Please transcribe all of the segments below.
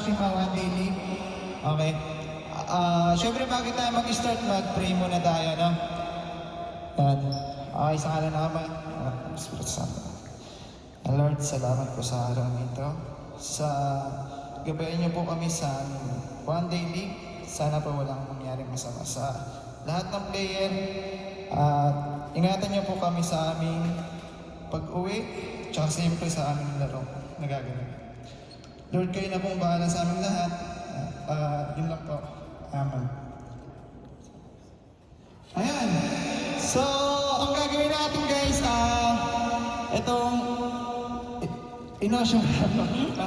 ating mga one day league. Okay. Siyempre bago tayo mag-start, mag-pray muna tayo, no? Yan. Okay, sa kalan na Ama. Espiritu Santo. Lord, salamat po sa araw nito. Sa gabayan niyo po kami sa one day league. Sana po walang mangyaring masama sa lahat ng player. At ingatan niyo po kami sa aming pag-uwi. Tsaka siyempre sa aming laro na gagawin. Lord, kayo na pong bahala sa aming lahat. Yun lang po. Amen. Ayan. So, ang gagawin natin guys, itong Inosyo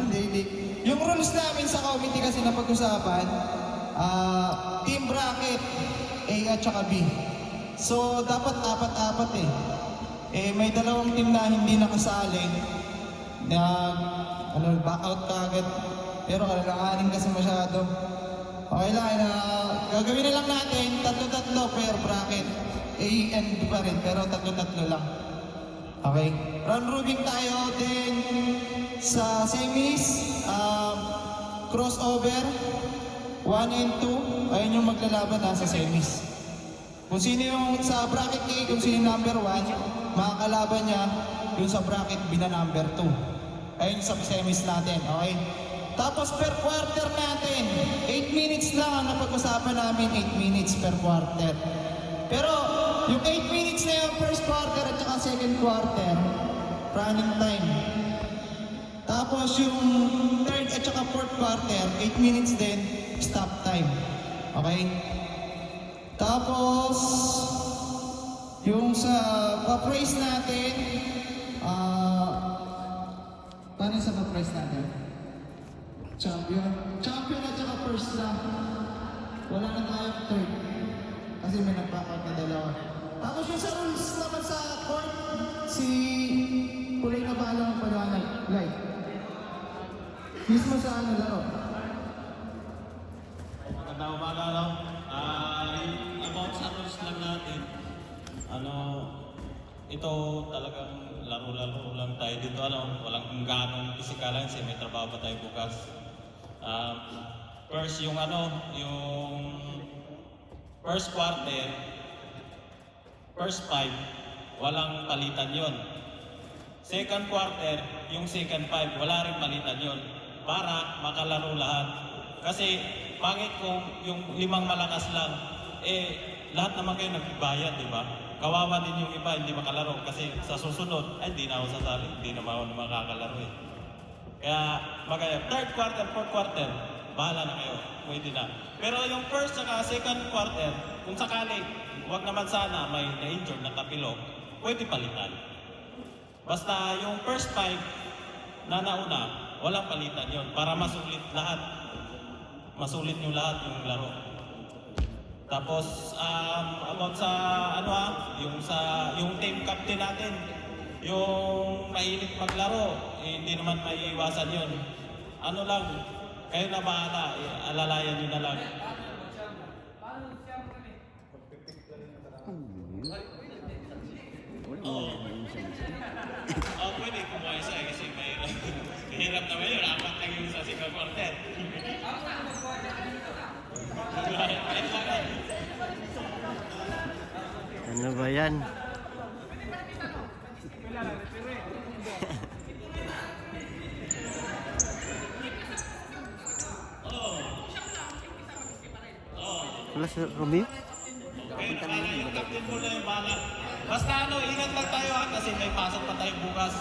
Daily. Yung rules namin sa committee kasi na pag-usapan, team bracket, A at saka B. So, dapat apat-apat may dalawang team na hindi nakasali na back out kagad. Pero kailanganin kasi masyado. Okay lang, gagawin na lang natin, tatlo-tatlo per bracket. A and B pa rin, pero tatlo-tatlo lang. Okay? Round robin tayo, then sa semis, crossover, 1 and 2, ayun yung maglalaban sa semis. Kung sino yung sa bracket A, kung sino yung number 1, makakalaban niya yung sa bracket B na number 2. Ayun sa semis natin, okay? Tapos per quarter natin, 8 minutes lang ang napag-usapan namin, 8 minutes per quarter. Pero yung 8 minutes na yung first quarter at saka second quarter, running time. Tapos yung third at saka fourth quarter, 8 minutes din, stop time. Okay? Tapos, yung sa pa-price natin, paano sa pa-price natin? Champion at saka first lang. Wala na tayong third. Kasi may nagpapag na dalawa. Tapos yung sa rules naman sa court, si Kulay na bahala ng paliwanag. Like, mismo sa laro. Magandang umaga lang. About sa rules lang natin, ito talagang laro-laro lang tayo dito. Walang ganong pisikalan kasi may trabaho pa tayo bukas. First, yung first quarter, first 5, walang palitan yon. Second quarter, yung second 5, wala rin palitan yon. Para makalaro lahat. Kasi pangit kung yung 5 malakas lang, lahat naman kayo nagbayad, di ba? Kawawa din yung iba, hindi makalaro. Kasi sa susunod, hindi na ako sasali, hindi na ako makakalaro Kaya third quarter, fourth quarter, bahala na kayo, pwede na. Pero yung first at second quarter, kung sakali, huwag naman sana may na-injured na kapilok, pwede palitan. Basta yung first 5 na nauna, walang palitan yon para masulit lahat. Masulit nyo lahat yung laro. Tapos, about sa yung team captain natin, yung mahilig maglaro, hindi naman maiiwasan yon. Kayo na bahala, alalayan nyo na lang. Pwede kumuha isa kasi mahirap naman yun. Apat lang yung sa second quarter. Ano ba yan? Wala si Romeo? Captain muna yung bala. Basta ingat lang tayo kasi may pasok pa tayo bukas.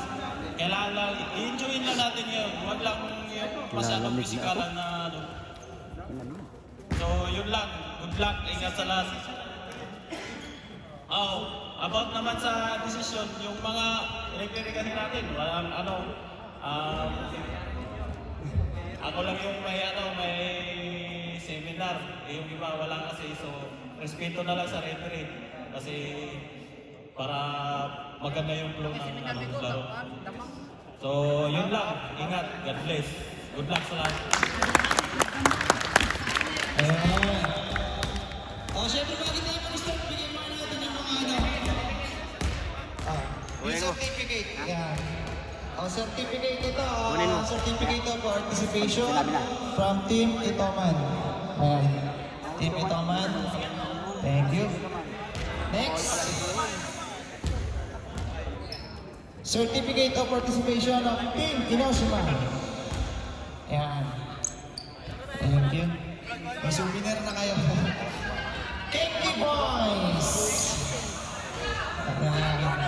Kailangan lang, i-enjoyin lang natin yun. Huwag lang yung masyadong pisikalan na So, yun lang. Good luck. Ingat sa lahat. About naman sa desisyon, yung mga referee kasi natin, walang ako lang yung may seminar. Yung iba wala kasi. So, respeto na lang sa referee. Kasi para maganda yung flow ng laro. So, yun lang. Ingat. God bless. Good luck sa lahat. Siyempre bakit tayo mag-start? Bigyan mo natin yung mga yung certificate. Yan. Certificate ito, Kunin mo. certificate of participation from Team Itoman. Ayan. Team Itoman. Thank you. Next. Certificate of participation of Team Inoshima. Ayan. Thank you. May souvenir na kayo. Kenki Boys! Ayan.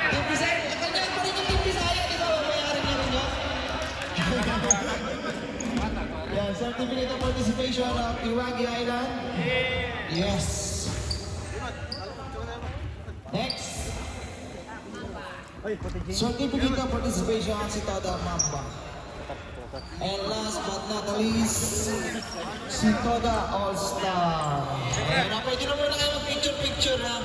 Team Bisaya, kanya pa rin yung Team Bisaya, di ba? Bayaran niya rin yun. Yan, certificate of participation of Iwagi Island. Yes. Next. Certificate of participation si Toda Mamba. And last but not least, si Toda All-Star. Ayan, pwede na muna kayo mag-picture-picture ha.